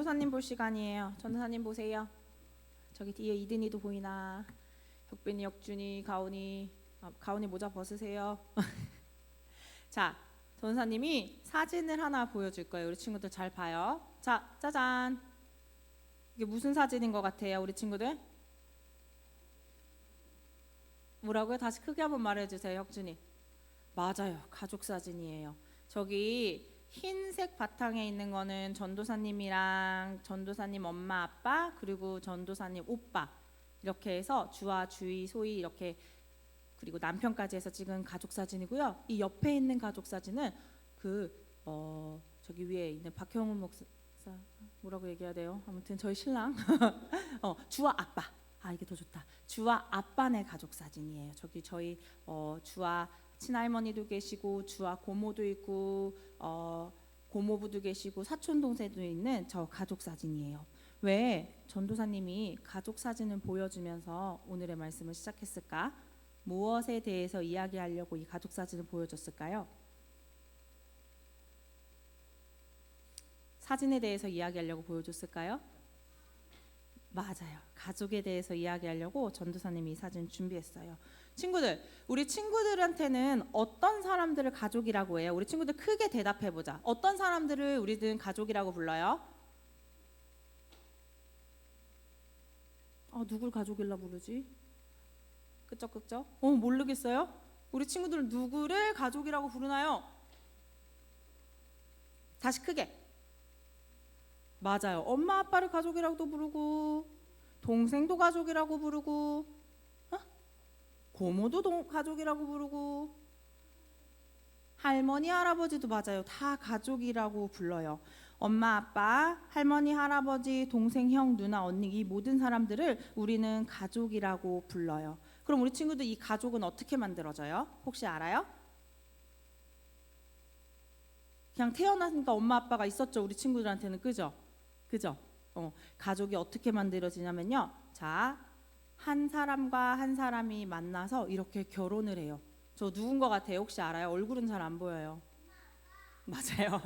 전도사님 볼 시간이에요. 전도사님 보세요. 저기 뒤에 이든이도 보이나? 혁빈이, 혁준이, 가온이. 가온이 모자 벗으세요. 자, 전도사님이 사진을 하나 보여줄 거예요. 우리 친구들 잘 봐요. 자, 짜잔. 이게 무슨 사진인 것 같아요, 우리 친구들? 뭐라고요? 다시 크게 한번 말해주세요, 혁준이. 맞아요, 가족 사진이에요. 저기 흰색 바탕에 있는 거는 전도사님이랑 전도사님 엄마 아빠 그리고 전도사님 오빠 이렇게 해서 주와 주의 소희 이렇게 그리고 남편까지 해서 찍은 가족 사진이고요. 이 옆에 있는 가족 사진은 저기 위에 있는 박형훈 목사 뭐라고 얘기해야 돼요? 아무튼 저희 신랑 주와 아빠. 이게 더 좋다. 주와 아빠네 가족 사진이에요. 저기 저희 주와 친할머니도 계시고 주와 고모도 있고 고모부도 계시고 사촌 동생도 있는 저 가족 사진이에요. 왜 전도사님이 가족 사진을 보여주면서 오늘의 말씀을 시작했을까? 무엇에 대해서 이야기하려고 이 가족 사진을 보여줬을까요? 사진에 대해서 이야기하려고 보여줬을까요? 맞아요. 가족에 대해서 이야기하려고 전도사님이 이 사진 준비했어요. 친구들, 우리 친구들한테는 어떤 사람들을 가족이라고 해요? 우리 친구들 크게 대답해보자. 어떤 사람들을 우리들은 가족이라고 불러요? 누굴 가족이라 부르지? 그쵸? 모르겠어요? 우리 친구들은 누구를 가족이라고 부르나요? 다시 크게. 맞아요. 엄마 아빠를 가족이라고도 부르고 동생도 가족이라고 부르고 고모도 가족이라고 부르고 할머니 할아버지도 맞아요. 다 가족이라고 불러요. 엄마 아빠 할머니 할아버지 동생 형 누나 언니 이 모든 사람들을 우리는 가족이라고 불러요. 그럼 우리 친구들 이 가족은 어떻게 만들어져요? 혹시 알아요? 그냥 태어나니까 엄마 아빠가 있었죠. 우리 친구들한테는 그죠? 가족이 어떻게 만들어지냐면요. 자, 한 사람과 한 사람이 만나서 이렇게 결혼을 해요. 저 누군 것 같아요? 혹시 알아요? 얼굴은 잘 안 보여요. 맞아요.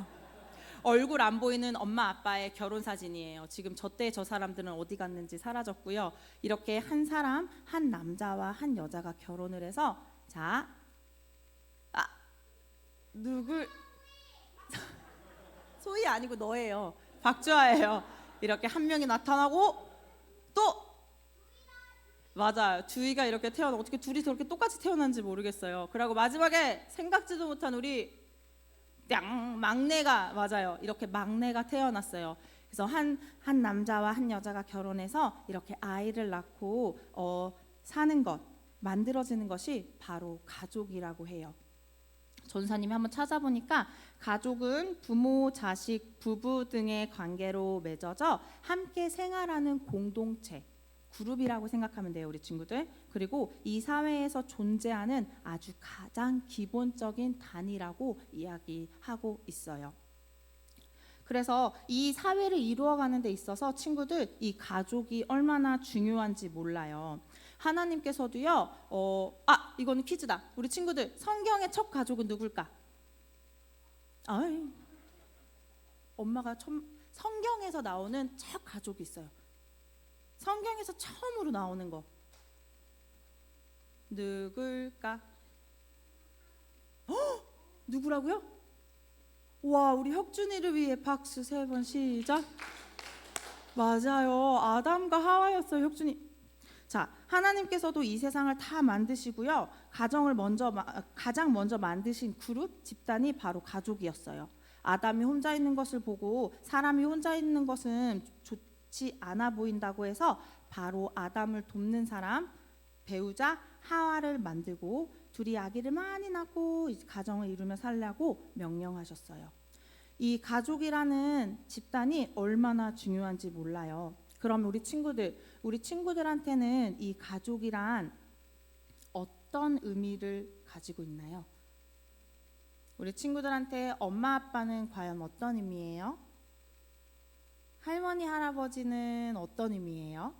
얼굴 안 보이는 엄마 아빠의 결혼 사진이에요. 지금 저때 저 사람들은 어디 갔는지 사라졌고요. 이렇게 한 사람, 한 남자와 한 여자가 결혼을 해서 자, 누굴 소희 아니고 너예요. 박주아예요. 이렇게 한 명이 나타나고 또 맞아요. 주희가 이렇게 태어나 어떻게 둘이 저렇게 똑같이 태어난지 모르겠어요. 그리고 마지막에 생각지도 못한 우리 막내가 맞아요. 이렇게 막내가 태어났어요. 그래서 한 남자와 한 여자가 결혼해서 이렇게 아이를 낳고 사는 것 만들어지는 것이 바로 가족이라고 해요. 전사님이 한번 찾아보니까 가족은 부모, 자식, 부부 등의 관계로 맺어져 함께 생활하는 공동체, 그룹이라고 생각하면 돼요, 우리 친구들. 그리고 이 사회에서 존재하는 아주 가장 기본적인 단위라고 이야기하고 있어요. 그래서 이 사회를 이루어가는 데 있어서 친구들 이 가족이 얼마나 중요한지 몰라요. 하나님께서도요. 이거는 퀴즈다. 우리 친구들 성경의 첫 가족은 누굴까? 엄마가 성경에서 나오는 첫 가족이 있어요. 성경에서 처음으로 나오는 거 누굴까? 누구라고요? 와, 우리 혁준이를 위해 박수 3번 시작. 맞아요. 아담과 하와였어요, 혁준이. 자, 하나님께서도 이 세상을 다 만드시고요. 가장 먼저 만드신 그룹, 집단이 바로 가족이었어요. 아담이 혼자 있는 것을 보고 사람이 혼자 있는 것은 좋지 않아 보인다고 해서 바로 아담을 돕는 사람, 배우자 하와를 만들고 둘이 아기를 많이 낳고 가정을 이루며 살라고 명령하셨어요. 이 가족이라는 집단이 얼마나 중요한지 몰라요. 그럼 우리 친구들한테는 이 가족이란 어떤 의미를 가지고 있나요? 우리 친구들한테 엄마 아빠는 과연 어떤 의미예요? 할머니 할아버지는 어떤 의미예요?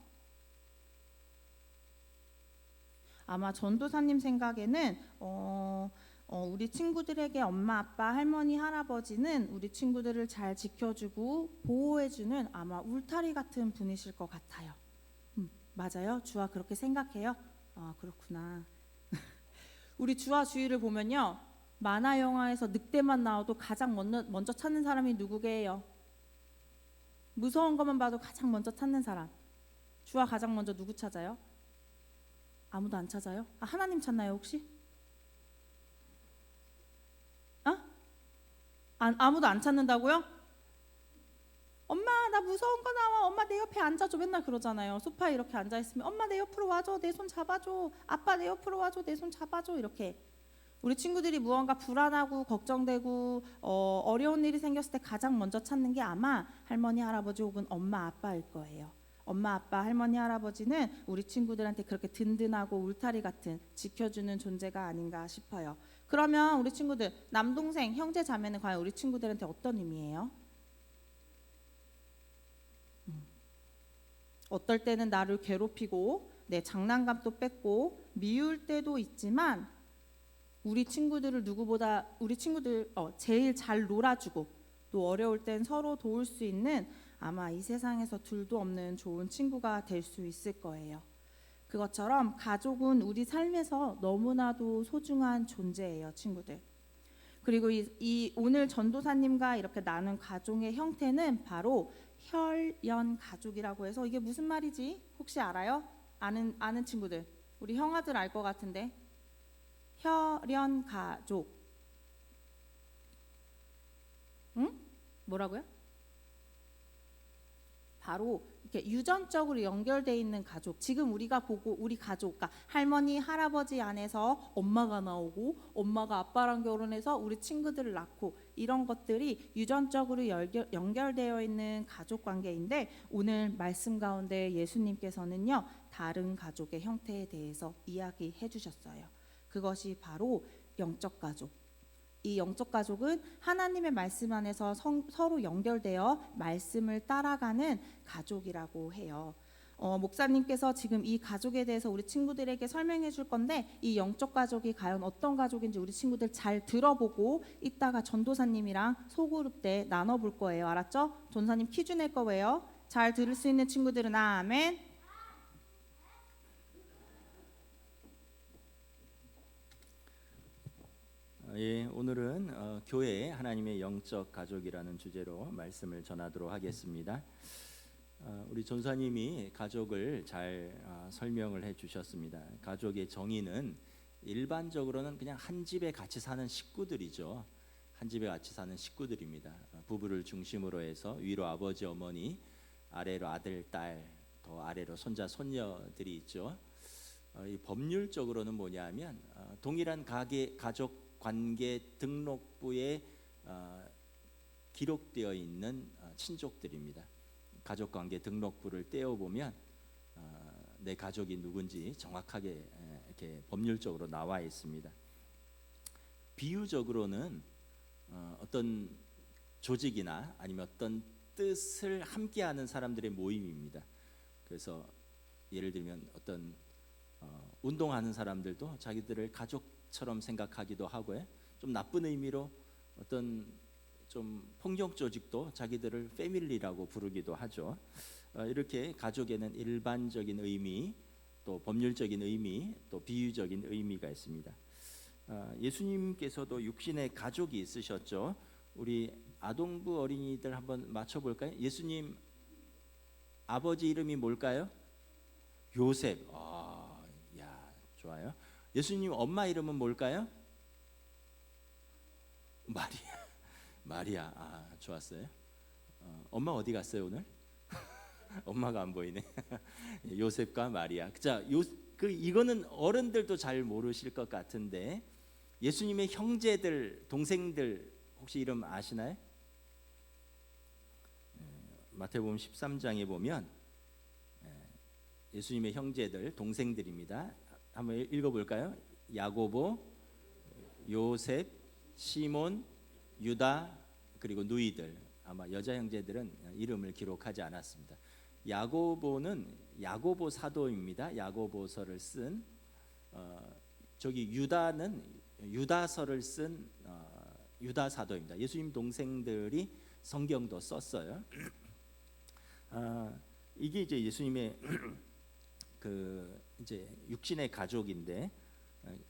아마 전도사님 생각에는 우리 친구들에게 엄마, 아빠, 할머니, 할아버지는 우리 친구들을 잘 지켜주고 보호해주는 아마 울타리 같은 분이실 것 같아요. 맞아요? 주아 그렇게 생각해요? 아, 그렇구나. 우리 주아 주위를 보면요, 만화 영화에서 늑대만 나와도 가장 먼저 찾는 사람이 누구게요? 무서운 것만 봐도 가장 먼저 찾는 사람. 주아 가장 먼저 누구 찾아요? 아무도 안 찾아요? 아, 하나님 찾나요 혹시? 아무도 안 찾는다고요? 엄마 나 무서운 거 나와. 엄마 내 옆에 앉아줘. 맨날 그러잖아요. 소파에 이렇게 앉아있으면 엄마 내 옆으로 와줘. 내 손 잡아줘. 아빠 내 옆으로 와줘. 내 손 잡아줘. 이렇게. 우리 친구들이 무언가 불안하고 걱정되고 어려운 일이 생겼을 때 가장 먼저 찾는 게 아마 할머니 할아버지 혹은 엄마 아빠일 거예요. 엄마 아빠 할머니 할아버지는 우리 친구들한테 그렇게 든든하고 울타리 같은 지켜주는 존재가 아닌가 싶어요. 그러면 우리 친구들 남동생 형제 자매는 과연 우리 친구들한테 어떤 의미예요? 어떨 때는 나를 괴롭히고 내 장난감도 뺏고 미울 때도 있지만 우리 친구들을 누구보다 우리 친구들 제일 잘 놀아주고 또 어려울 땐 서로 도울 수 있는 아마 이 세상에서 둘도 없는 좋은 친구가 될 수 있을 거예요. 그것처럼 가족은 우리 삶에서 너무나도 소중한 존재예요, 친구들. 그리고 이 오늘 전도사님과 이렇게 나눈 가족의 형태는 바로 혈연 가족이라고 해서 이게 무슨 말이지? 혹시 알아요? 아는 친구들. 우리 형아들 알 것 같은데. 혈연 가족. 응? 뭐라고요? 바로 이렇게 유전적으로 연결되어 있는 가족. 지금 우리가 보고 우리 가족, 그러니까 할머니, 할아버지 안에서 엄마가 나오고 엄마가 아빠랑 결혼해서 우리 친구들을 낳고 이런 것들이 유전적으로 연결되어 있는 가족 관계인데 오늘 말씀 가운데 예수님께서는요 다른 가족의 형태에 대해서 이야기해 주셨어요. 그것이 바로 영적 가족. 이 영적 가족은 하나님의 말씀 안에서 서로 연결되어 말씀을 따라가는 가족이라고 해요. 목사님께서 지금 이 가족에 대해서 우리 친구들에게 설명해 줄 건데 이 영적 가족이 과연 어떤 가족인지 우리 친구들 잘 들어보고 이따가 전도사님이랑 소그룹 때 나눠볼 거예요. 알았죠? 전도사님 퀴즈 낼 거예요. 잘 들을 수 있는 친구들은 아멘. 예, 오늘은 교회 하나님의 영적 가족이라는 주제로 말씀을 전하도록 하겠습니다. 우리 전사님이 가족을 잘 설명을 해주셨습니다. 가족의 정의는 일반적으로는 그냥 한 집에 같이 사는 식구들이죠. 한 집에 같이 사는 식구들입니다. 부부를 중심으로 해서 위로 아버지, 어머니, 아래로 아들, 딸, 더 아래로 손자, 손녀들이 있죠. 이 법률적으로는 뭐냐면 동일한 가족 관계 등록부에 기록되어 있는 친족들입니다. 가족관계 등록부를 떼어보면 내 가족이 누군지 정확하게 이렇게 법률적으로 나와 있습니다. 비유적으로는 어떤 조직이나 아니면 어떤 뜻을 함께하는 사람들의 모임입니다. 그래서 예를 들면 어떤 운동하는 사람들도 자기들을 가족처럼 생각하기도 하고요. 좀 나쁜 의미로 어떤 좀 폭력 조직도 자기들을 패밀리라고 부르기도 하죠. 이렇게 가족에는 일반적인 의미, 또 법률적인 의미, 또 비유적인 의미가 있습니다. 예수님께서도 육신의 가족이 있으셨죠. 우리 아동부 어린이들 한번 맞춰볼까요? 예수님 아버지 이름이 뭘까요? 요셉. 야, 좋아요. 예수님 엄마 이름은 뭘까요? 마리아. 좋았어요. 엄마 어디 갔어요 오늘? 엄마가 안 보이네. 요셉과 마리아. 자, 이거는 어른들도 잘 모르실 것 같은데 예수님의 형제들, 동생들 혹시 이름 아시나요? 마태복음 13장에 보면 예수님의 형제들, 동생들입니다. 한번 읽어볼까요? 야고보, 요셉, 시몬, 유다, 그리고 누이들. 아마 여자 형제들은 이름을 기록하지 않았습니다. 야고보는 야고보 사도입니다. 야고보서를 쓴 저기 유다는 유다서를 쓴 유다 사도입니다. 예수님 동생들이 성경도 썼어요. 이게 이제 예수님의 그 이제 육신의 가족인데,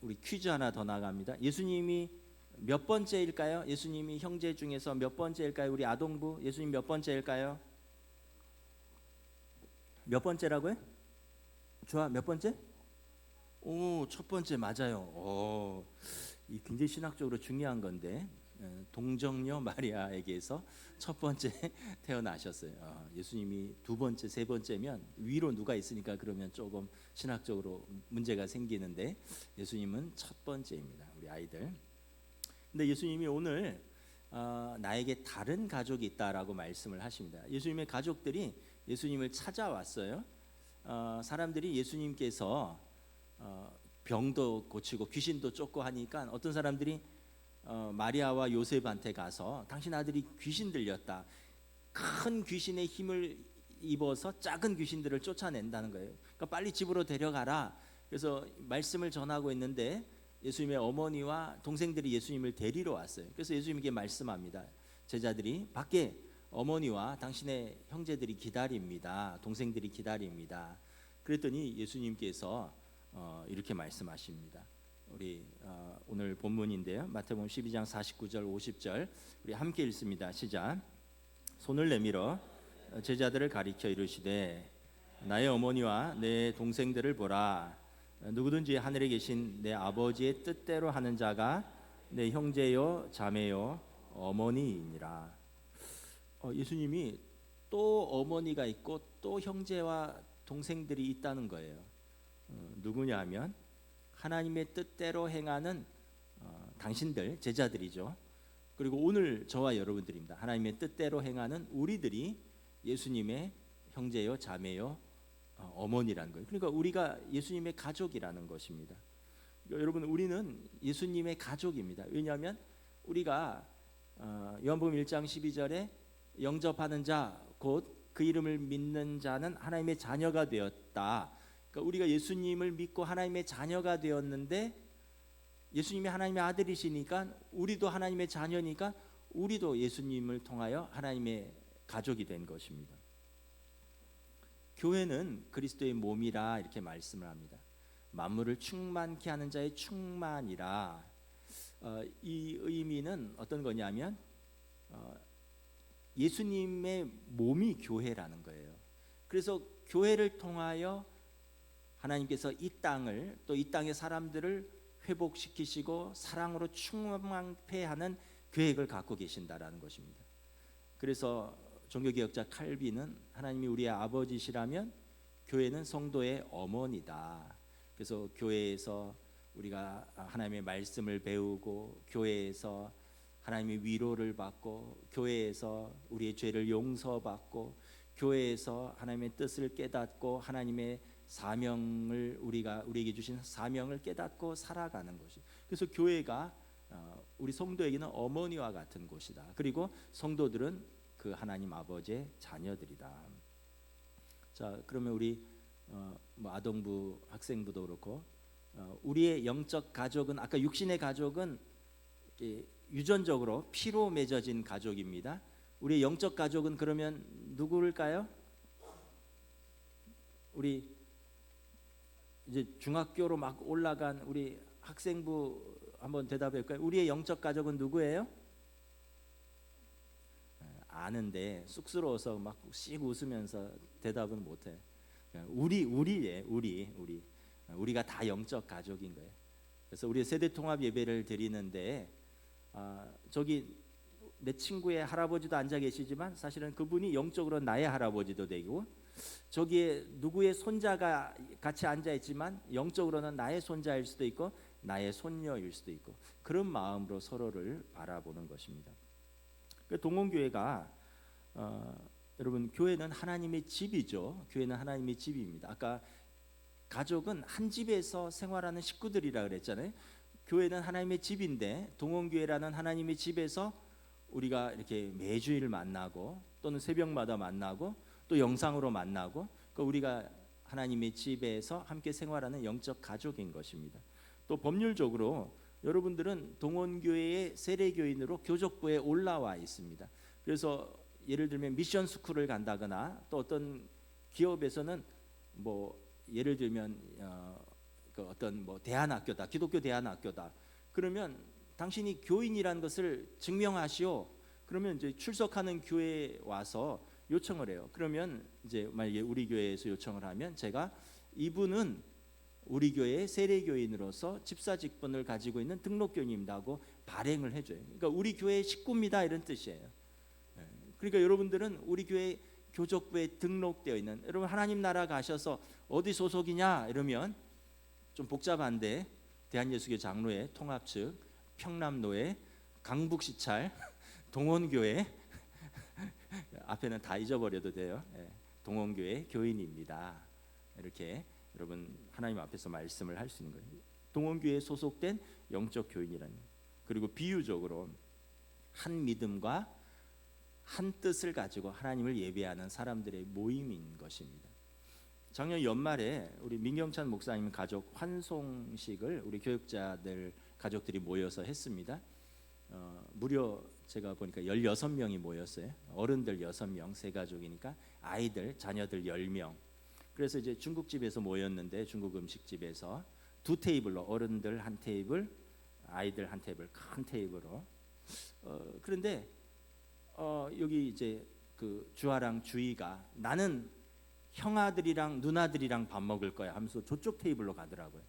우리 퀴즈 하나 더 나갑니다. 예수님이 몇 번째일까요? 예수님이 형제 중에서 몇 번째일까요? 우리 아동부 예수님 몇 번째일까요? 몇 번째라고요? 좋아, 몇 번째? 오, 첫 번째 맞아요. 이 굉장히 신학적으로 중요한 건데, 동정녀 마리아에게서 첫 번째 태어나셨어요. 예수님이 두 번째, 세 번째면 위로 누가 있으니까 그러면 조금 신학적으로 문제가 생기는데, 예수님은 첫 번째입니다, 우리 아이들. 근데 예수님이 오늘 나에게 다른 가족이 있다라고 말씀을 하십니다. 예수님의 가족들이 예수님을 찾아왔어요. 사람들이 예수님께서 병도 고치고 귀신도 쫓고 하니까 어떤 사람들이 마리아와 요셉한테 가서 당신 아들이 귀신 들렸다, 큰 귀신의 힘을 입어서 작은 귀신들을 쫓아낸다는 거예요. 그러니까 빨리 집으로 데려가라. 그래서 말씀을 전하고 있는데 예수님의 어머니와 동생들이 예수님을 데리러 왔어요. 그래서 예수님께 말씀합니다. 제자들이 밖에 어머니와 당신의 형제들이 기다립니다. 동생들이 기다립니다. 그랬더니 예수님께서 이렇게 말씀하십니다. 우리 오늘 본문인데요, 마태복음 12장 49절 50절 우리 함께 읽습니다. 시작. 손을 내밀어 제자들을 가리켜 이르시되 나의 어머니와 내 동생들을 보라. 누구든지 하늘에 계신 내 아버지의 뜻대로 하는 자가 내 형제요 자매요 어머니이니라. 예수님이 또 어머니가 있고 또 형제와 동생들이 있다는 거예요. 누구냐 하면 하나님의 뜻대로 행하는 당신들, 제자들이죠. 그리고 오늘 저와 여러분들입니다. 하나님의 뜻대로 행하는 우리들이 예수님의 형제요 자매요 어머니라는 거예요. 그러니까 우리가 예수님의 가족이라는 것입니다. 그러니까 여러분, 우리는 예수님의 가족입니다. 왜냐하면 우리가 요한복음 1장 12절에 영접하는 자 곧 그 이름을 믿는 자는 하나님의 자녀가 되었다. 그러니까 우리가 예수님을 믿고 하나님의 자녀가 되었는데, 예수님이 하나님의 아들이시니까 우리도 하나님의 자녀니까 우리도 예수님을 통하여 하나님의 가족이 된 것입니다. 교회는 그리스도의 몸이라 이렇게 말씀을 합니다. 만물을 충만케 하는 자의 충만이라. 이 의미는 어떤 거냐면 예수님의 몸이 교회라는 거예요. 그래서 교회를 통하여 하나님께서 이 땅을, 또 이 땅의 사람들을 회복시키시고 사랑으로 충만케 하는 계획을 갖고 계신다라는 것입니다. 그래서 종교개혁자 칼빈은 하나님이 우리의 아버지시라면 교회는 성도의 어머니다. 그래서 교회에서 우리가 하나님의 말씀을 배우고, 교회에서 하나님의 위로를 받고, 교회에서 우리의 죄를 용서받고, 교회에서 하나님의 뜻을 깨닫고 하나님의 사명을, 우리에게 주신 사명을 깨닫고 살아가는 것이. 그래서 교회가 우리 성도에게는 어머니와 같은 곳이다. 그리고 성도들은 그 하나님 아버지의 자녀들이다. 자, 그러면 우리 아동부, 학생부도 그렇고 우리의 영적 가족은, 아까 육신의 가족은 유전적으로 피로 맺어진 가족입니다. 우리의 영적 가족은 그러면 누구일까요? 우리 이제 중학교로 막 올라간 우리 학생부 한번 대답해 볼까요? 우리의 영적 가족은 누구예요? 아는데 쑥스러워서 막 씩 웃으면서 대답은 못해. 우리가 다 영적 가족인 거예요. 그래서 우리 세대 통합 예배를 드리는데 저기 내 친구의 할아버지도 앉아 계시지만 사실은 그분이 영적으로 나의 할아버지도 되고, 저기에 누구의 손자가 같이 앉아 있지만 영적으로는 나의 손자일 수도 있고 나의 손녀일 수도 있고, 그런 마음으로 서로를 바라보는 것입니다. 동원교회가 여러분, 교회는 하나님의 집이죠. 교회는 하나님의 집입니다. 아까 가족은 한 집에서 생활하는 식구들이라 그랬잖아요. 교회는 하나님의 집인데, 동원교회라는 하나님의 집에서 우리가 이렇게 매주일 만나고, 또는 새벽마다 만나고, 또 영상으로 만나고, 그러니까 우리가 하나님의 집에서 함께 생활하는 영적 가족인 것입니다. 또 법률적으로 여러분들은 동원교회의 세례교인으로 교족부에 올라와 있습니다. 그래서 예를 들면 미션 스쿨을 간다거나 또 어떤 기업에서는 뭐 예를 들면 그 어떤 뭐 대안학교다, 기독교 대안학교다. 그러면 당신이 교인이라는 것을 증명하시오. 그러면 이제 출석하는 교회에 와서 요청을 해요. 그러면 이제 만약에 우리 교회에서 요청을 하면 제가 이분은 우리 교회의 세례교인으로서 집사 직분을 가지고 있는 등록교인입니다 하고 발행을 해줘요. 그러니까 우리 교회의 식구입니다 이런 뜻이에요. 그러니까 여러분들은 우리 교회 교족부에 등록되어 있는, 여러분 하나님 나라 가셔서 어디 소속이냐 이러면 좀 복잡한데 대한예수교 장로회 통합 측, 평남노회, 강북시찰, 동원교회 앞에는 다 잊어버려도 돼요. 동원교회 교인입니다. 이렇게 여러분 하나님 앞에서 말씀을 할 수 있는 거예요. 동원교회에 소속된 영적 교인이라는. 그리고 비유적으로 한 믿음과 한 뜻을 가지고 하나님을 예배하는 사람들의 모임인 것입니다. 작년 연말에 우리 민경찬 목사님 가족 환송식을 우리 교육자들 가족들이 모여서 했습니다. 무려 제가 보니까 16명이 모였어요. 어른들 6명, 세 가족이니까 아이들, 자녀들 10명. 그래서 이제 중국집에서 모였는데 중국 음식집에서 두 테이블로, 어른들 한 테이블, 아이들 한 테이블, 큰 테이블로. 그런데 여기 이제 그 주아랑 주희가 나는 형아들이랑 누나들이랑 밥 먹을 거야 하면서 저쪽 테이블로 가더라고요.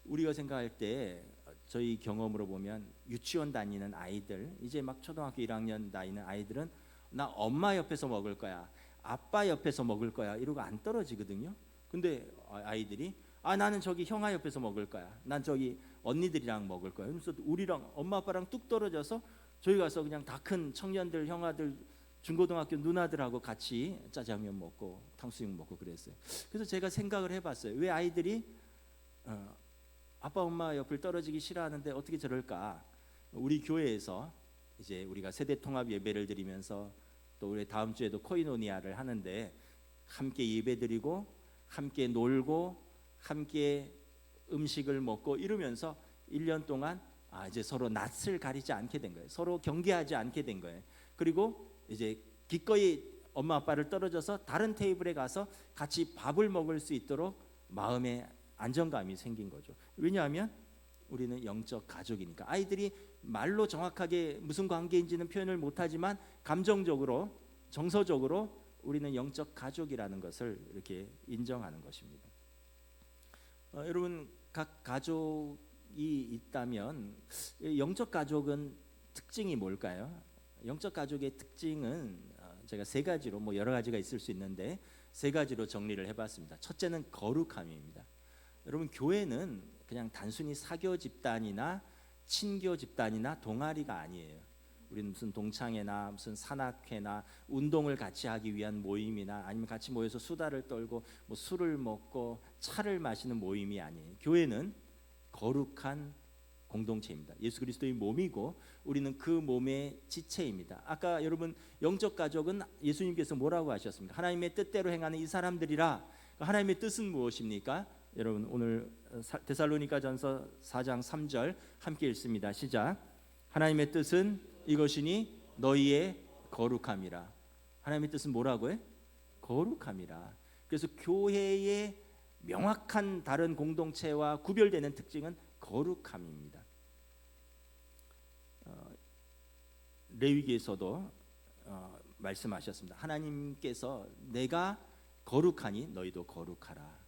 우리가 생각할 때 저희 경험으로 보면 유치원 다니는 아이들, 이제 막 초등학교 1학년 다니는 아이들은 나 엄마 옆에서 먹을 거야, 아빠 옆에서 먹을 거야 이러고 안 떨어지거든요. 근데 아이들이 나는 저기 형아 옆에서 먹을 거야, 난 저기 언니들이랑 먹을 거야. 그래서 우리랑 엄마 아빠랑 뚝 떨어져서 저희 가서 그냥 다 큰 청년들, 형아들, 중고등학교 누나들하고 같이 짜장면 먹고 탕수육 먹고 그랬어요. 그래서 제가 생각을 해봤어요. 왜 아이들이 아빠 엄마 옆을 떨어지기 싫어하는데 어떻게 저럴까? 우리 교회에서 이제 우리가 세대 통합 예배를 드리면서 또 우리 다음 주에도 코이노니아를 하는데 함께 예배드리고 함께 놀고 함께 음식을 먹고 이러면서 1년 동안 이제 서로 낯을 가리지 않게 된 거예요. 서로 경계하지 않게 된 거예요. 그리고 이제 기꺼이 엄마 아빠를 떨어져서 다른 테이블에 가서 같이 밥을 먹을 수 있도록 마음의 안정감이 생긴 거죠. 왜냐하면 우리는 영적 가족이니까. 아이들이 말로 정확하게 무슨 관계인지는 표현을 못하지만 감정적으로, 정서적으로 우리는 영적 가족이라는 것을 이렇게 인정하는 것입니다. 여러분 각 가족이 있다면 영적 가족은 특징이 뭘까요? 영적 가족의 특징은 제가 세 가지로, 뭐 여러 가지가 있을 수 있는데 세 가지로 정리를 해봤습니다. 첫째는 거룩함입니다. 여러분 교회는 그냥 단순히 사교 집단이나 친교 집단이나 동아리가 아니에요. 우리는 무슨 동창회나 무슨 산악회나 운동을 같이 하기 위한 모임이나 아니면 같이 모여서 수다를 떨고 뭐 술을 먹고 차를 마시는 모임이 아니에요. 교회는 거룩한 공동체입니다. 예수 그리스도의 몸이고 우리는 그 몸의 지체입니다. 아까 여러분 영적 가족은 예수님께서 뭐라고 하셨습니까? 하나님의 뜻대로 행하는 이 사람들이라. 하나님의 뜻은 무엇입니까? 여러분 오늘 데살로니가전서 4장 3절 함께 읽습니다. 시작. 하나님의 뜻은 이것이니 너희의 거룩함이라. 하나님의 뜻은 뭐라고요? 거룩함이라. 그래서 교회의 명확한 다른 공동체와 구별되는 특징은 거룩함입니다. 레위기에서도 말씀하셨습니다. 하나님께서 내가 거룩하니 너희도 거룩하라.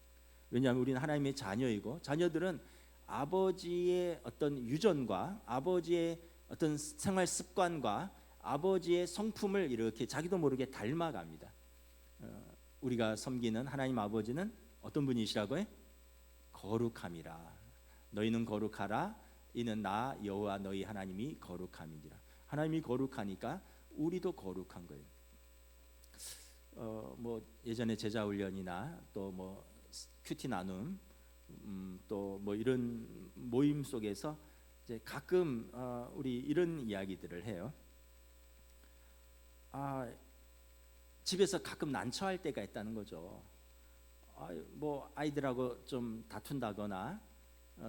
왜냐하면 우리는 하나님의 자녀이고 자녀들은 아버지의 어떤 유전과 아버지의 어떤 생활 습관과 아버지의 성품을 이렇게 자기도 모르게 닮아갑니다. 우리가 섬기는 하나님 아버지는 어떤 분이시라고요? 거룩함이라. 너희는 거룩하라. 이는 나 여호와 너희 하나님이 거룩함이니라. 하나님이 거룩하니까 우리도 거룩한 거예요. 뭐 예전에 제자 훈련이나 또 뭐 큐티 나눔, 또 뭐 이런 모임 속에서 이제 가끔 우리 이런 이야기들을 해요. 집에서 가끔 난처할 때가 있다는 거죠. 뭐 아이들하고 좀 다툰다거나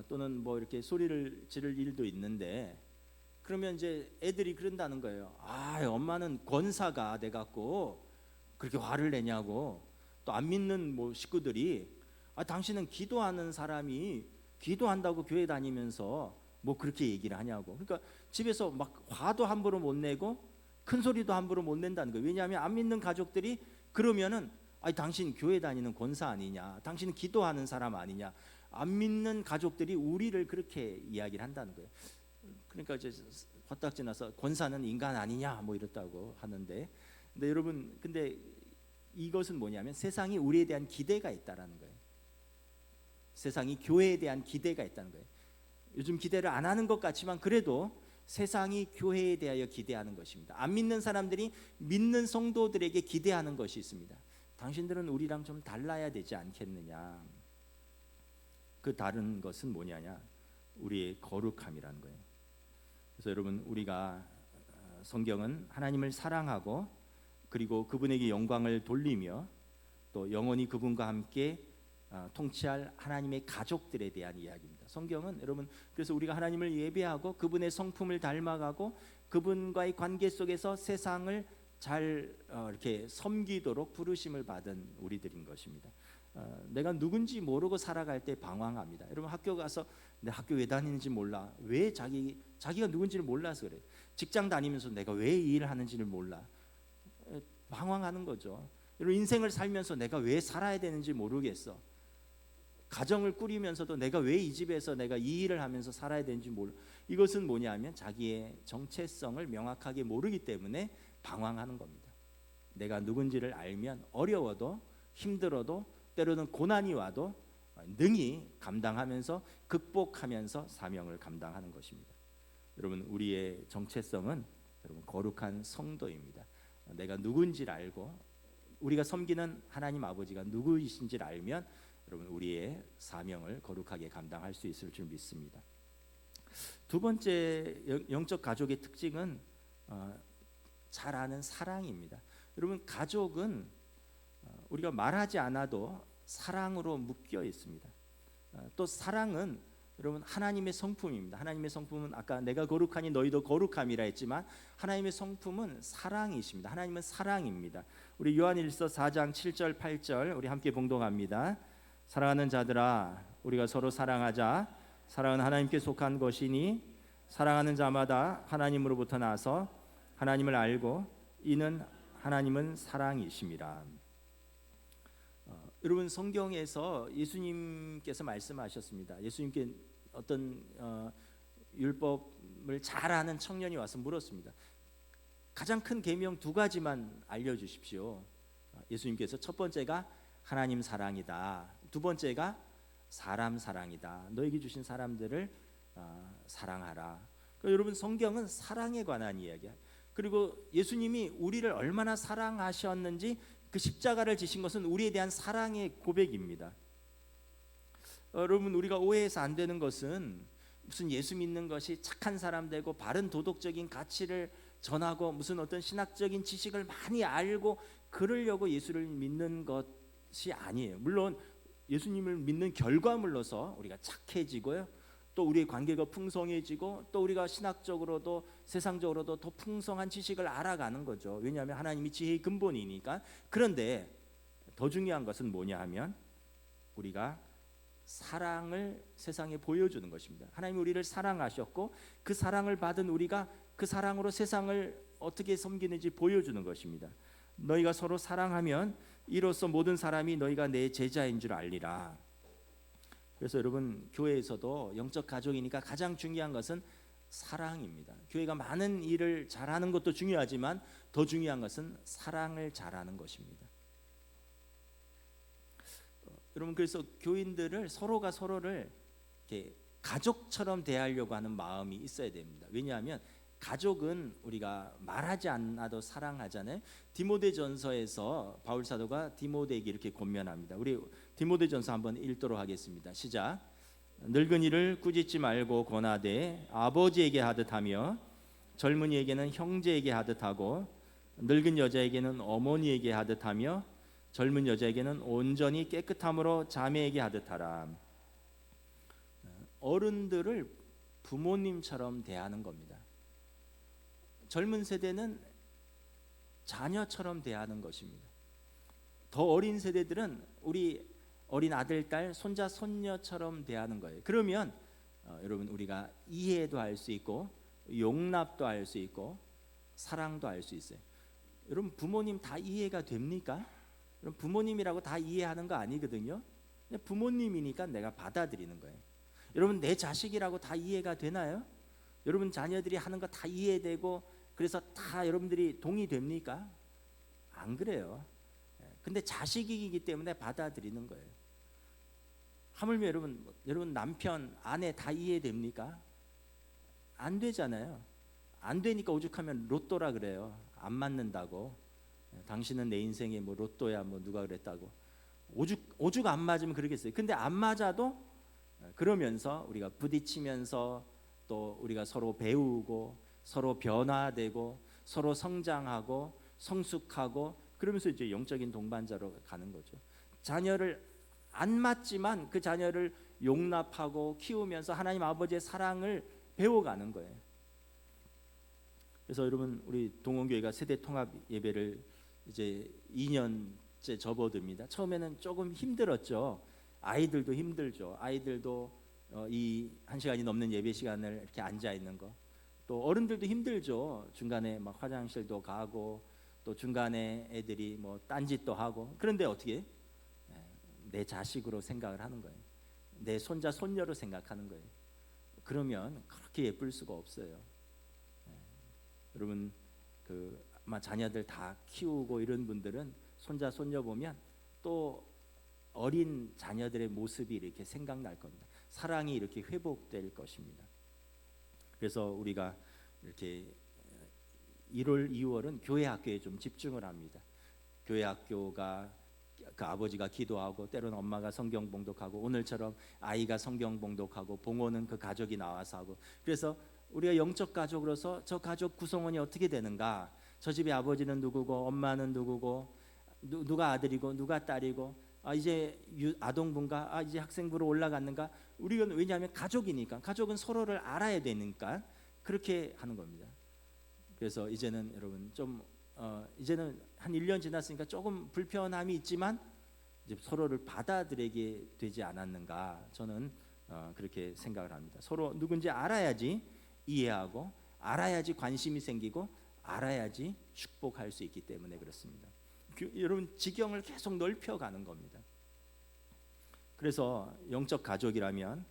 또는 뭐 이렇게 소리를 지를 일도 있는데 그러면 이제 애들이 그런다는 거예요. 엄마는 권사가 돼 갖고 그렇게 화를 내냐고. 또 안 믿는 뭐 식구들이 당신은 기도하는 사람이 기도한다고 교회 다니면서 뭐 그렇게 얘기를 하냐고. 그러니까 집에서 막 화도 함부로 못 내고 큰 소리도 함부로 못 낸다는 거예요. 왜냐하면 안 믿는 가족들이 그러면은 당신 교회 다니는 권사 아니냐, 당신은 기도하는 사람 아니냐. 안 믿는 가족들이 우리를 그렇게 이야기를 한다는 거예요. 그러니까 이제 화딱 지나서 권사는 인간 아니냐 뭐 이렇다고 하는데, 근데 여러분, 근데 이것은 뭐냐면 세상이 우리에 대한 기대가 있다라는 거예요. 세상이 교회에 대한 기대가 있다는 거예요. 요즘 기대를 안 하는 것 같지만 그래도 세상이 교회에 대하여 기대하는 것입니다. 안 믿는 사람들이 믿는 성도들에게 기대하는 것이 있습니다. 당신들은 우리랑 좀 달라야 되지 않겠느냐. 그 다른 것은 뭐냐냐, 우리의 거룩함이라는 거예요. 그래서 여러분, 우리가 성경은 하나님을 사랑하고 그리고 그분에게 영광을 돌리며 또 영원히 그분과 함께 통치할 하나님의 가족들에 대한 이야기입니다. 성경은 여러분, 그래서 우리가 하나님을 예배하고 그분의 성품을 닮아가고 그분과의 관계 속에서 세상을 잘 이렇게 섬기도록 부르심을 받은 우리들인 것입니다. 내가 누군지 모르고 살아갈 때 방황합니다. 여러분, 학교 가서 내 학교 왜 다니는지 몰라. 왜 자기가 누군지를 몰라서 그래. 직장 다니면서 내가 왜 이 일을 하는지를 몰라. 방황하는 거죠. 여러분, 인생을 살면서 내가 왜 살아야 되는지 모르겠어. 가정을 꾸리면서도 내가 왜 이 집에서 내가 이 일을 하면서 살아야 되는지 몰라. 이것은 뭐냐면 자기의 정체성을 명확하게 모르기 때문에 방황하는 겁니다. 내가 누군지를 알면 어려워도 힘들어도 때로는 고난이 와도 능히 감당하면서 극복하면서 사명을 감당하는 것입니다. 여러분, 우리의 정체성은 여러분 거룩한 성도입니다. 내가 누군지를 알고 우리가 섬기는 하나님 아버지가 누구이신지를 알면 여러분 우리의 사명을 거룩하게 감당할 수 있을 줄 믿습니다. 두 번째 영적 가족의 특징은 잘 아는 사랑입니다. 여러분, 가족은 우리가 말하지 않아도 사랑으로 묶여 있습니다. 또 사랑은 여러분 하나님의 성품입니다. 하나님의 성품은 아까 내가 거룩하니 너희도 거룩함이라 했지만 하나님의 성품은 사랑이십니다. 하나님은 사랑입니다. 우리 요한일서 4장 7절 8절 우리 함께 봉독합니다. 사랑하는 자들아, 우리가 서로 사랑하자. 사랑은 하나님께 속한 것이니 사랑하는 자마다 하나님으로부터 나서 하나님을 알고 이는 하나님은 사랑이심이라. 여러분, 성경에서 예수님께서 말씀하셨습니다. 예수님께 어떤 율법을 잘 아는 청년이 와서 물었습니다. 가장 큰 계명 두 가지만 알려주십시오. 예수님께서 첫 번째가 하나님 사랑이다. 두 번째가 사람 사랑이다. 너에게 주신 사람들을 사랑하라. 그러니까 여러분, 성경은 사랑에 관한 이야기야. 그리고 예수님이 우리를 얼마나 사랑하셨는지 그 십자가를 지신 것은 우리에 대한 사랑의 고백입니다. 여러분, 우리가 오해해서 안 되는 것은 무슨 예수 믿는 것이 착한 사람 되고 바른 도덕적인 가치를 전하고 무슨 어떤 신학적인 지식을 많이 알고 그러려고 예수를 믿는 것이 아니에요. 물론 예수님을 믿는 결과물로서 우리가 착해지고요, 또 우리의 관계가 풍성해지고 또 우리가 신학적으로도 세상적으로도 더 풍성한 지식을 알아가는 거죠. 왜냐하면 하나님이 지혜의 근본이니까. 그런데 더 중요한 것은 뭐냐 하면 우리가 사랑을 세상에 보여주는 것입니다. 하나님이 우리를 사랑하셨고 그 사랑을 받은 우리가 그 사랑으로 세상을 어떻게 섬기는지 보여주는 것입니다. 너희가 서로 사랑하면 이로써 모든 사람이 너희가 내 제자인 줄 알리라. 그래서 여러분, 교회에서도 영적 가족이니까 가장 중요한 것은 사랑입니다. 교회가 많은 일을 잘하는 것도 중요하지만 더 중요한 것은 사랑을 잘하는 것입니다. 여러분, 그래서 교인들을 서로가 서로를 이렇게 가족처럼 대하려고 하는 마음이 있어야 됩니다. 왜냐하면 가족은 우리가 말하지 않아도 사랑하잖아요. 디모데전서에서 바울 사도가 디모데에게 이렇게 권면합니다. 우리 디모데전서 한번 읽도록 하겠습니다. 시작. 늙은이를 꾸짖지 말고 권하되 아버지에게 하듯하며 젊은이에게는 형제에게 하듯하고 늙은 여자에게는 어머니에게 하듯하며 젊은 여자에게는 온전히 깨끗함으로 자매에게 하듯하라. 어른들을 부모님처럼 대하는 겁니다. 젊은 세대는 자녀처럼 대하는 것입니다. 더 어린 세대들은 우리 어린 아들, 딸, 손자, 손녀처럼 대하는 거예요. 그러면 여러분 우리가 이해도 할 수 있고 용납도 할 수 있고 사랑도 할 수 있어요. 여러분 부모님 다 이해가 됩니까? 여러분 부모님이라고 다 이해하는 거 아니거든요. 그냥 부모님이니까 내가 받아들이는 거예요. 여러분 내 자식이라고 다 이해가 되나요? 여러분 자녀들이 하는 거 다 이해되고 그래서 다 여러분들이 동의됩니까? 안 그래요. 근데 자식이기 때문에 받아들이는 거예요. 하물며 여러분 남편, 아내 다 이해됩니까? 안 되잖아요. 안 되니까 오죽하면 로또라 그래요. 안 맞는다고. 당신은 내 인생에 뭐 로또야 뭐 누가 그랬다고. 오죽 안 맞으면 그러겠어요. 근데 안 맞아도 그러면서 우리가 부딪히면서 또 우리가 서로 배우고 서로 변화되고 서로 성장하고 성숙하고 그러면서 이제 영적인 동반자로 가는 거죠. 자녀를 안 맞지만 그 자녀를 용납하고 키우면서 하나님 아버지의 사랑을 배워가는 거예요. 그래서 여러분 우리 동원교회가 세대 통합 예배를 이제 2년째 접어듭니다. 처음에는 조금 힘들었죠. 아이들도 힘들죠. 아이들도 이 1시간이 넘는 예배 시간을 이렇게 앉아 있는 거. 또 어른들도 힘들죠. 중간에 막 화장실도 가고 또 중간에 애들이 뭐 딴짓도 하고. 그런데 어떻게 내 자식으로 생각을 하는 거예요. 내 손자 손녀로 생각하는 거예요. 그러면 그렇게 예쁠 수가 없어요. 여러분 아마 자녀들 다 키우고 이런 분들은 손자 손녀 보면 또 어린 자녀들의 모습이 이렇게 생각날 겁니다. 사랑이 이렇게 회복될 것입니다. 그래서 우리가 이렇게 1월, 2월은 교회 학교에 좀 집중을 합니다. 교회 학교가 그 아버지가 기도하고 때로는 엄마가 성경 봉독하고 오늘처럼 아이가 성경 봉독하고 봉헌은 그 가족이 나와서 하고 그래서 우리가 영적 가족으로서 저 가족 구성원이 어떻게 되는가? 저 집의 아버지는 누구고 엄마는 누구고 누가 아들이고 누가 딸이고 이제 아동부인가 이제 학생부로 올라갔는가? 우리가 왜냐하면 가족이니까 가족은 서로를 알아야 되니까 그렇게 하는 겁니다. 그래서 이제는 여러분 좀 이제는 한 1년 지났으니까 조금 불편함이 있지만 이제 서로를 받아들이게 되지 않았는가 저는 그렇게 생각을 합니다. 서로 누군지 알아야지 이해하고 알아야지 관심이 생기고 알아야지 축복할 수 있기 때문에 그렇습니다. 여러분 지경을 계속 넓혀가는 겁니다. 그래서 영적 가족이라면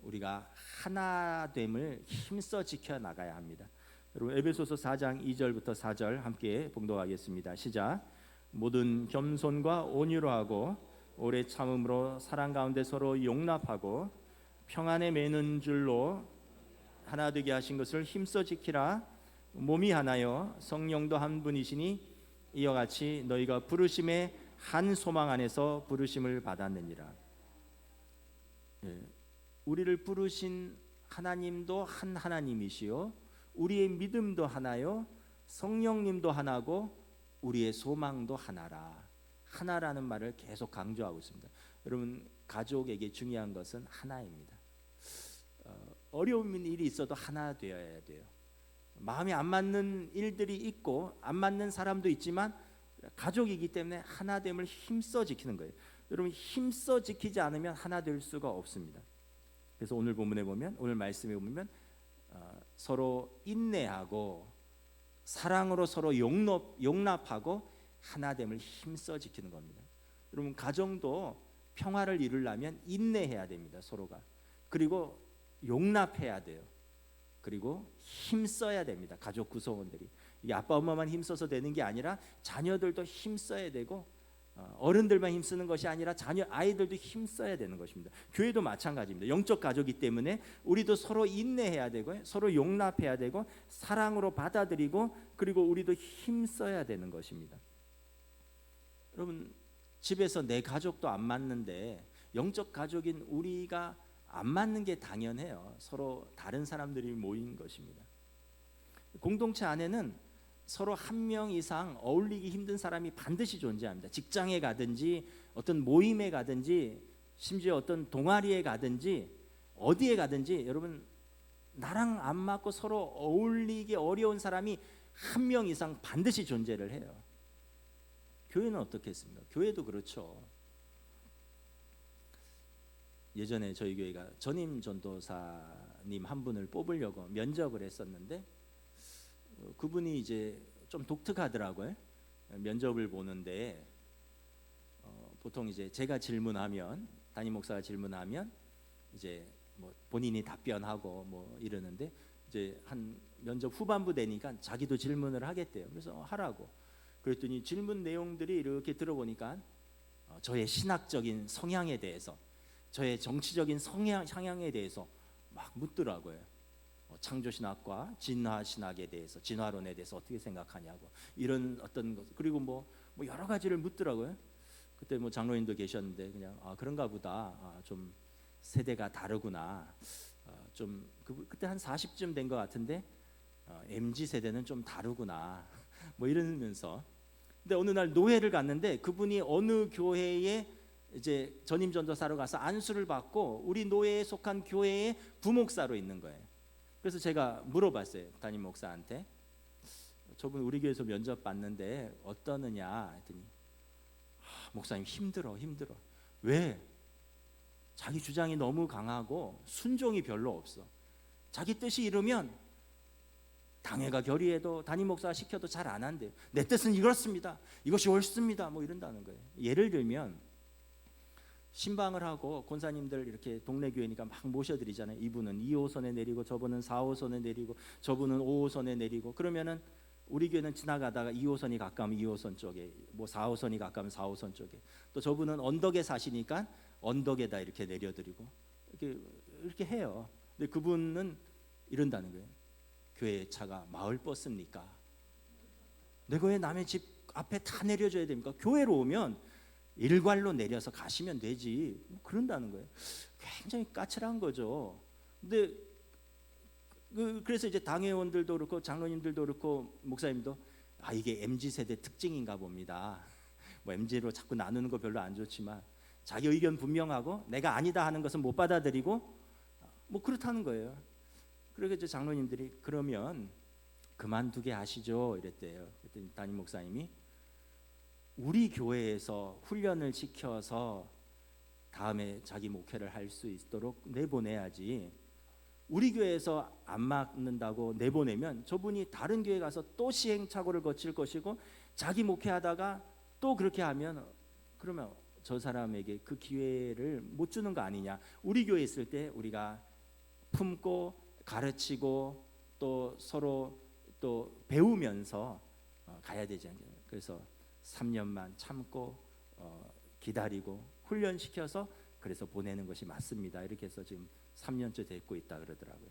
우리가 하나됨을 힘써 지켜나가야 합니다. 여러분 에베소서 4장 2절부터 4절 함께 봉독하겠습니다. 시작. 모든 겸손과 온유로 하고 오래 참음으로 사랑 가운데 서로 용납하고 평안에 매는 줄로 하나 되게 하신 것을 힘써 지키라. 몸이 하나요 성령도 한 분이시니 이와 같이 너희가 부르심의 한 소망 안에서 부르심을 받았느니라. 우리를 부르신 하나님도 한 하나님이시요 우리의 믿음도 하나요 성령님도 하나고 우리의 소망도 하나라. 하나라는 말을 계속 강조하고 있습니다. 여러분 가족에게 중요한 것은 하나입니다. 어려운 일이 있어도 하나 되어야 돼요. 마음에 안 맞는 일들이 있고 안 맞는 사람도 있지만 가족이기 때문에 하나됨을 힘써 지키는 거예요. 여러분 힘써 지키지 않으면 하나 될 수가 없습니다. 그래서 오늘 본문에 보면 오늘 말씀에 보면 서로 인내하고 사랑으로 서로 용납하고 하나됨을 힘써 지키는 겁니다. 여러분 가정도 평화를 이루려면 인내해야 됩니다. 서로가. 그리고 용납해야 돼요. 그리고 힘써야 됩니다. 가족 구성원들이. 이게 아빠 엄마만 힘써서 되는 게 아니라 자녀들도 힘써야 되고 어른들만 힘쓰는 것이 아니라 아이들도 힘써야 되는 것입니다. 교회도 마찬가지입니다. 영적 가족이기 때문에 우리도 서로 인내해야 되고 서로 용납해야 되고 사랑으로 받아들이고 그리고 우리도 힘써야 되는 것입니다. 여러분 집에서 내 가족도 안 맞는데 영적 가족인 우리가 안 맞는 게 당연해요. 서로 다른 사람들이 모인 것입니다. 공동체 안에는 서로 한 명 이상 어울리기 힘든 사람이 반드시 존재합니다. 직장에 가든지 어떤 모임에 가든지 심지어 어떤 동아리에 가든지 어디에 가든지 여러분 나랑 안 맞고 서로 어울리기 어려운 사람이 한 명 이상 반드시 존재를 해요. 교회는 어떻겠습니까? 교회도 그렇죠. 예전에 저희 교회가 전임 전도사님 한 분을 뽑으려고 면접을 했었는데 그분이 이제 좀 독특하더라고요. 면접을 보는데 보통 이제 제가 질문하면 담임 목사가 질문하면 이제 뭐 본인이 답변하고 뭐 이러는데 이제 한 면접 후반부 되니까 자기도 질문을 하겠대요. 그래서 하라고 그랬더니 질문 내용들이 이렇게 들어보니까 저의 신학적인 성향에 대해서, 저의 정치적인 성향에 대해서 막 묻더라고요. 창조신학과 진화신학에 대해서, 진화론에 대해서 어떻게 생각하냐고 이런 어떤 것, 그리고 뭐 여러 가지를 묻더라고요. 그때 뭐 장로님도 계셨는데 그냥 그런가 보다, 좀 세대가 다르구나, 좀 그때 한 40쯤 된 것 같은데 MZ 세대는 좀 다르구나 뭐 이러면서. 근데 어느 날 노회를 갔는데 그분이 어느 교회에 이제 전임 전도사로 가서 안수를 받고 우리 노회에 속한 교회의 부목사로 있는 거예요. 그래서 제가 물어봤어요, 담임 목사한테. 저분 우리 교회에서 면접 봤는데 어떠느냐 했더니 목사님 힘들어. 왜? 자기 주장이 너무 강하고 순종이 별로 없어. 자기 뜻이 이르면 당회가 결의해도 담임 목사가 시켜도 잘 안 한대요. 내 뜻은 이렇습니다, 이것이 옳습니다 뭐 이런다는 거예요. 예를 들면 신방을 하고 권사님들 이렇게 동네 교회니까 막 모셔드리잖아요. 이분은 2호선에 내리고 저분은 4호선에 내리고 저분은 5호선에 내리고, 그러면은 우리 교회는 지나가다가 2호선이 가까우면 2호선 쪽에, 뭐 4호선이 가까우면 4호선 쪽에, 또 저분은 언덕에 사시니까 언덕에다 이렇게 내려드리고 이렇게 해요. 근데 그분은 이런다는 거예요. 교회 차가 마을 버스입니까? 내가 왜 남의 집 앞에 다 내려줘야 됩니까? 교회로 오면 일괄로 내려서 가시면 되지. 그런다는 거예요. 굉장히 까칠한 거죠. 근데 그래서 이제 당회원들도 그렇고 장로님들도 그렇고 목사님도 이게 MZ세대 특징인가 봅니다. 뭐 MZ로 자꾸 나누는 거 별로 안 좋지만 자기 의견 분명하고 내가 아니다 하는 것은 못 받아들이고 뭐 그렇다는 거예요. 그래서 이제 장로님들이 그러면 그만두게 하시죠 이랬대요. 그랬더니 담임 목사님이 우리 교회에서 훈련을 시켜서 다음에 자기 목회를 할 수 있도록 내보내야지, 우리 교회에서 안 맞는다고 내보내면 저분이 다른 교회 가서 또 시행착오를 거칠 것이고 자기 목회하다가 또 그렇게 하면 그러면 저 사람에게 그 기회를 못 주는 거 아니냐. 우리 교회에 있을 때 우리가 품고 가르치고 또 서로 또 배우면서 가야 되지 않나요? 그래서 3년만 참고 기다리고 훈련시켜서 그래서 보내는 것이 맞습니다. 이렇게 해서 지금 3년째 됐고 있다 그러더라고요.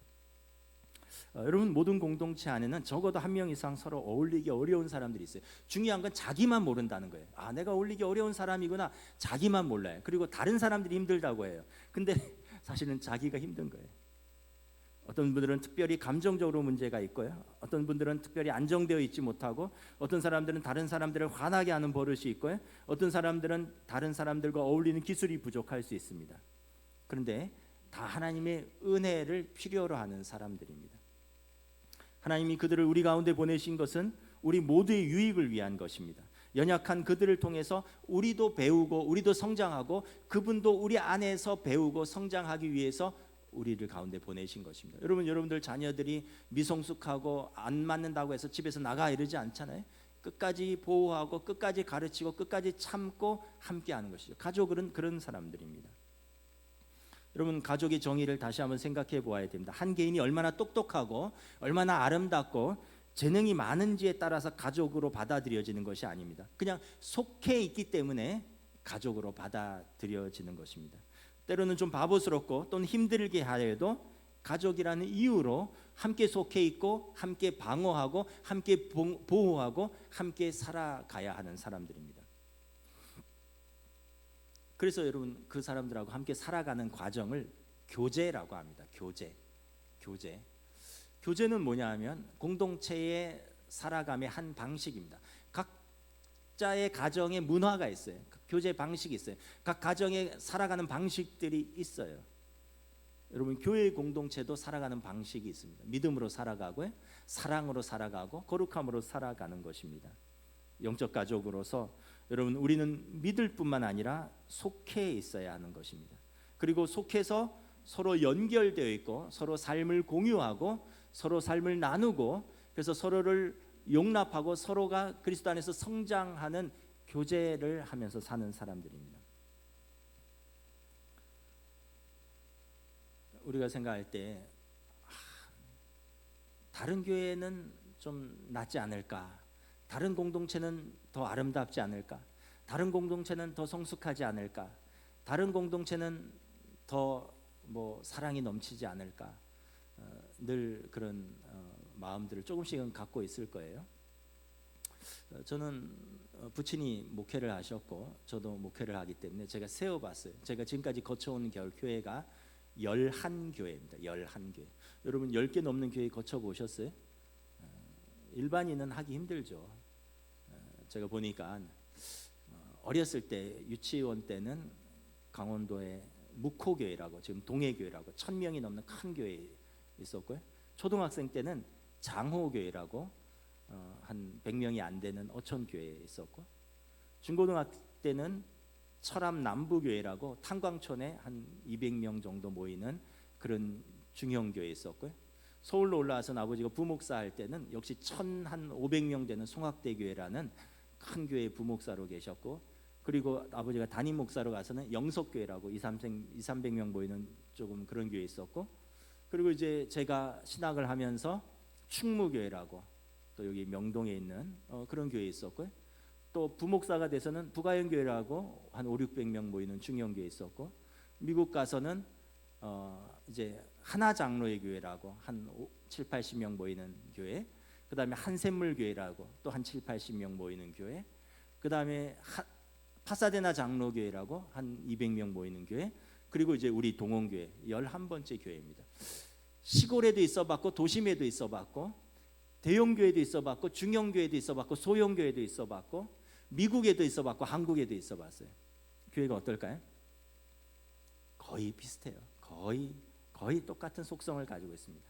여러분 모든 공동체 안에는 적어도 한 명 이상 서로 어울리기 어려운 사람들이 있어요. 중요한 건 자기만 모른다는 거예요. 내가 어울리기 어려운 사람이구나, 자기만 몰라요. 그리고 다른 사람들이 힘들다고 해요. 근데 사실은 자기가 힘든 거예요. 어떤 분들은 특별히 감정적으로 문제가 있고요, 어떤 분들은 특별히 안정되어 있지 못하고, 어떤 사람들은 다른 사람들을 화나게 하는 버릇이 있고요, 어떤 사람들은 다른 사람들과 어울리는 기술이 부족할 수 있습니다. 그런데 다 하나님의 은혜를 필요로 하는 사람들입니다. 하나님이 그들을 우리 가운데 보내신 것은 우리 모두의 유익을 위한 것입니다. 연약한 그들을 통해서 우리도 배우고 우리도 성장하고 그분도 우리 안에서 배우고 성장하기 위해서 우리를 가운데 보내신 것입니다. 여러분들 자녀들이 미성숙하고 안 맞는다고 해서 집에서 나가 이러지 않잖아요. 끝까지 보호하고 끝까지 가르치고 끝까지 참고 함께하는 것이죠. 가족은 그런 사람들입니다. 여러분 가족의 정의를 다시 한번 생각해 보아야 됩니다. 한 개인이 얼마나 똑똑하고 얼마나 아름답고 재능이 많은지에 따라서 가족으로 받아들여지는 것이 아닙니다. 그냥 속해 있기 때문에 가족으로 받아들여지는 것입니다. 때로는 좀 바보스럽고 또는 힘들게 하여도 가족이라는 이유로 함께 속해 있고 함께 방어하고 함께 보호하고 함께 살아가야 하는 사람들입니다. 그래서 여러분 그 사람들하고 함께 살아가는 과정을 교제라고 합니다. 교제는 뭐냐 하면 공동체의 살아감의 한 방식입니다. 각자의 가정의 문화가 있어요. 교제 방식이 있어요. 각 가정에 살아가는 방식들이 있어요. 여러분 교회 공동체도 살아가는 방식이 있습니다. 믿음으로 살아가고 사랑으로 살아가고 거룩함으로 살아가는 것입니다. 영적 가족으로서 여러분 우리는 믿을 뿐만 아니라 속해 있어야 하는 것입니다. 그리고 속해서 서로 연결되어 있고 서로 삶을 공유하고 서로 삶을 나누고 그래서 서로를 용납하고 서로가 그리스도 안에서 성장하는 교제를 하면서 사는 사람들입니다. 우리가 생각할 때 다른 교회는 좀 낫지 않을까? 다른 공동체는 더 아름답지 않을까? 다른 공동체는 더 성숙하지 않을까? 다른 공동체는 더 사랑이 넘치지 않을까? 늘 그런 마음들을 조금씩은 갖고 있을 거예요. 저는 부친이 목회를 하셨고 저도 목회를 하기 때문에 제가 세어봤어요. 제가 지금까지 거쳐온 교회가 11교회입니다. 11교회. 여러분 10개 넘는 교회 거쳐보셨어요? 일반인은 하기 힘들죠. 제가 보니까 어렸을 때 유치원 때는 강원도에 묵호교회라고 지금 동해교회라고 1000명이 넘는 큰 교회 있었고요. 초등학생 때는 장호교회라고 한 100명이 안 되는 어촌교회에 있었고, 중고등학교 때는 철암 남부교회라고 탄광촌에 한 200명 정도 모이는 그런 중형교회에 있었고요. 서울로 올라와서 아버지가 부목사 할 때는 역시 1500명 되는 송악대교회라는 큰 교회 부목사로 계셨고, 그리고 아버지가 담임 목사로 가서는 영석교회라고 200~300명 모이는 조금 그런 교회에 있었고, 그리고 이제 제가 신학을 하면서 충무교회라고 또 여기 명동에 있는 그런 교회에 있었고요. 또 부목사가 돼서는 부가연교회라고 한 500~600명 모이는 중형교회에 있었고, 미국 가서는 이제 하나장로의 교회라고 한 7~80명 모이는 교회, 그 다음에 한샘물교회라고 또 한 7~80명 모이는 교회, 그 다음에 파사데나 장로교회라고 한 200명 모이는 교회, 그리고 이제 우리 동원교회 11번째 교회입니다. 시골에도 있어봤고 도심에도 있어봤고 대형교회도 있어봤고 중형교회도 있어봤고 소형교회도 있어봤고 미국에도 있어봤고 한국에도 있어봤어요. 교회가 어떨까요? 거의 비슷해요. 거의 똑같은 속성을 가지고 있습니다.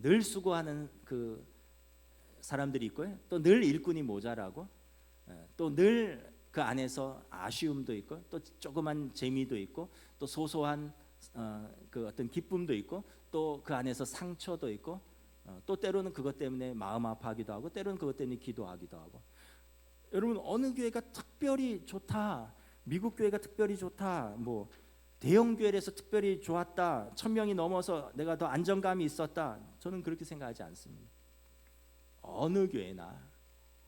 늘 수고하는 그 사람들이 있고요. 또 늘 일꾼이 모자라고, 또 늘 그 안에서 아쉬움도 있고, 또 조그만 재미도 있고, 또 소소한 그 어떤 기쁨도 있고, 또 그 안에서 상처도 있고, 또 때로는 그것 때문에 마음 아파하기도 하고, 때로는 그것 때문에 기도하기도 하고. 여러분 어느 교회가 특별히 좋다, 미국 교회가 특별히 좋다, 뭐 대형 교회에서 특별히 좋았다, 1000명이 넘어서 내가 더 안정감이 있었다, 저는 그렇게 생각하지 않습니다. 어느 교회나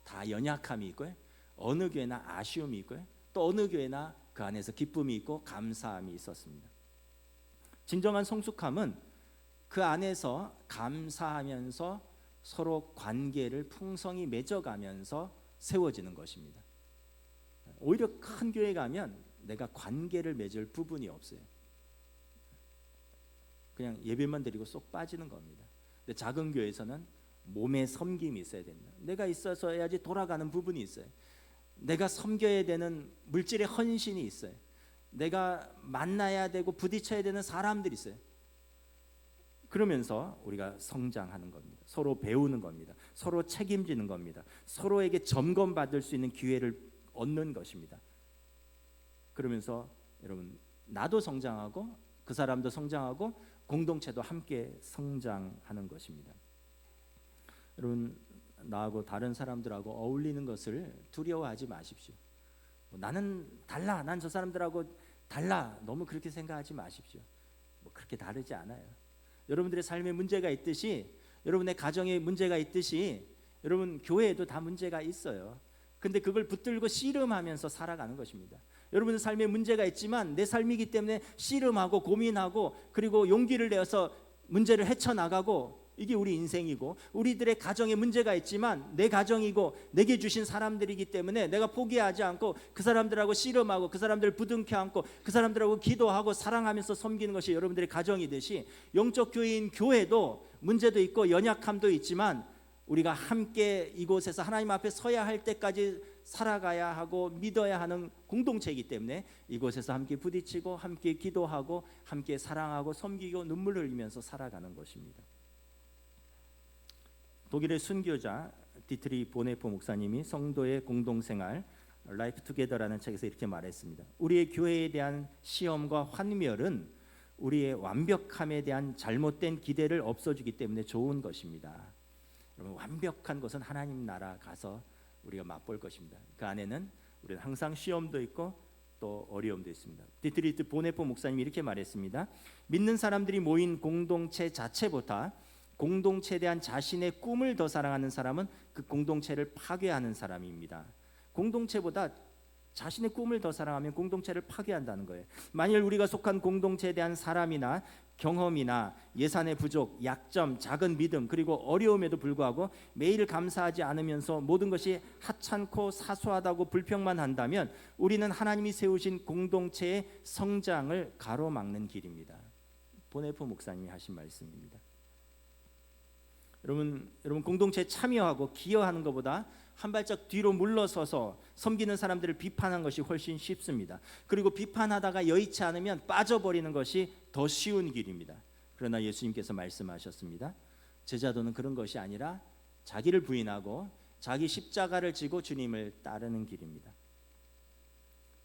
다 연약함이 있고요, 어느 교회나 아쉬움이 있고요, 또 어느 교회나 그 안에서 기쁨이 있고 감사함이 있었습니다. 진정한 성숙함은 그 안에서 감사하면서 서로 관계를 풍성히 맺어가면서 세워지는 것입니다. 오히려 큰 교회 가면 내가 관계를 맺을 부분이 없어요. 그냥 예배만 드리고 쏙 빠지는 겁니다. 근데 작은 교회에서는 몸에 섬김이 있어야 됩니다. 내가 있어서 해야지 돌아가는 부분이 있어요. 내가 섬겨야 되는 물질의 헌신이 있어요. 내가 만나야 되고 부딪혀야 되는 사람들이 있어요. 그러면서 우리가 성장하는 겁니다. 서로 배우는 겁니다. 서로 책임지는 겁니다. 서로에게 점검받을 수 있는 기회를 얻는 것입니다. 그러면서 여러분 나도 성장하고 그 사람도 성장하고 공동체도 함께 성장하는 것입니다. 여러분 나하고 다른 사람들하고 어울리는 것을 두려워하지 마십시오. 나는 달라, 난 저 사람들하고 달라, 너무 그렇게 생각하지 마십시오. 그렇게 다르지 않아요. 여러분들의 삶에 문제가 있듯이, 여러분의 가정에 문제가 있듯이, 여러분 교회에도 다 문제가 있어요. 근데 그걸 붙들고 씨름하면서 살아가는 것입니다. 여러분의 삶에 문제가 있지만 내 삶이기 때문에 씨름하고 고민하고 그리고 용기를 내어서 문제를 헤쳐나가고, 이게 우리 인생이고, 우리들의 가정에 문제가 있지만 내 가정이고 내게 주신 사람들이기 때문에 내가 포기하지 않고 그 사람들하고 씨름하고 그 사람들을 부둥켜 안고 그 사람들하고 기도하고 사랑하면서 섬기는 것이 여러분들의 가정이듯이, 영적 교회인 교회도 문제도 있고 연약함도 있지만 우리가 함께 이곳에서 하나님 앞에 서야 할 때까지 살아가야 하고 믿어야 하는 공동체이기 때문에 이곳에서 함께 부딪히고 함께 기도하고 함께 사랑하고 섬기고 눈물 흘리면서 살아가는 것입니다. 독일의 순교자 디트리 보네포 목사님이 성도의 공동생활 라이프 투게더라는 책에서 이렇게 말했습니다. 우리의 교회에 대한 시험과 환멸은 우리의 완벽함에 대한 잘못된 기대를 없어주기 때문에 좋은 것입니다. 여러분, 완벽한 것은 하나님 나라 가서 우리가 맛볼 것입니다. 그 안에는 우리는 항상 시험도 있고 또 어려움도 있습니다. 디트리 보네포 목사님이 이렇게 말했습니다. 믿는 사람들이 모인 공동체 자체보다 공동체에 대한 자신의 꿈을 더 사랑하는 사람은 그 공동체를 파괴하는 사람입니다. 공동체보다 자신의 꿈을 더 사랑하면 공동체를 파괴한다는 거예요. 만일 우리가 속한 공동체에 대한 사람이나 경험이나 예산의 부족, 약점, 작은 믿음, 그리고 어려움에도 불구하고 매일 감사하지 않으면서 모든 것이 하찮고 사소하다고 불평만 한다면 우리는 하나님이 세우신 공동체의 성장을 가로막는 길입니다. 보네포 목사님이 하신 말씀입니다. 여러분 공동체에 참여하고 기여하는 것보다 한 발짝 뒤로 물러서서 섬기는 사람들을 비판하는 것이 훨씬 쉽습니다. 그리고 비판하다가 여의치 않으면 빠져버리는 것이 더 쉬운 길입니다. 그러나 예수님께서 말씀하셨습니다. 제자도는 그런 것이 아니라 자기를 부인하고 자기 십자가를 지고 주님을 따르는 길입니다.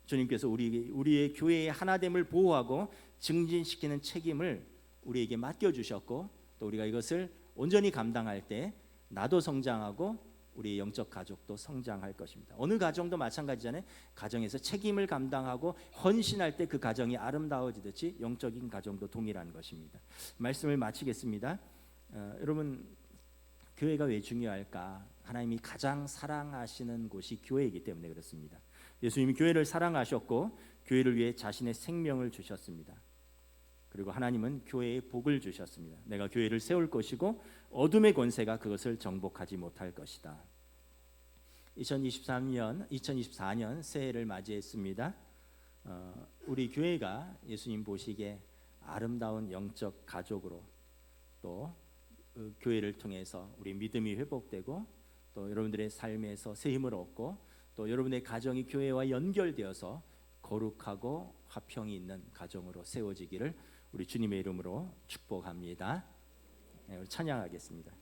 주님께서 우리의 교회의 하나됨을 보호하고 증진시키는 책임을 우리에게 맡겨주셨고 또 우리가 이것을 온전히 감당할 때 나도 성장하고 우리 영적 가족도 성장할 것입니다. 어느 가정도 마찬가지잖아요. 가정에서 책임을 감당하고 헌신할 때 그 가정이 아름다워지듯이 영적인 가정도 동일한 것입니다. 말씀을 마치겠습니다. 여러분, 교회가 왜 중요할까? 하나님이 가장 사랑하시는 곳이 교회이기 때문에 그렇습니다. 예수님이 교회를 사랑하셨고 교회를 위해 자신의 생명을 주셨습니다. 그리고 하나님은 교회에 복을 주셨습니다. 내가 교회를 세울 것이고 어둠의 권세가 그것을 정복하지 못할 것이다. 2024년 새해를 맞이했습니다. 우리 교회가 예수님 보시기에 아름다운 영적 가족으로 또 교회를 통해서 우리 믿음이 회복되고 또 여러분들의 삶에서 새 힘을 얻고 또 여러분의 가정이 교회와 연결되어서 거룩하고 화평이 있는 가정으로 세워지기를 우리 주님의 이름으로 축복합니다. 우리 찬양하겠습니다.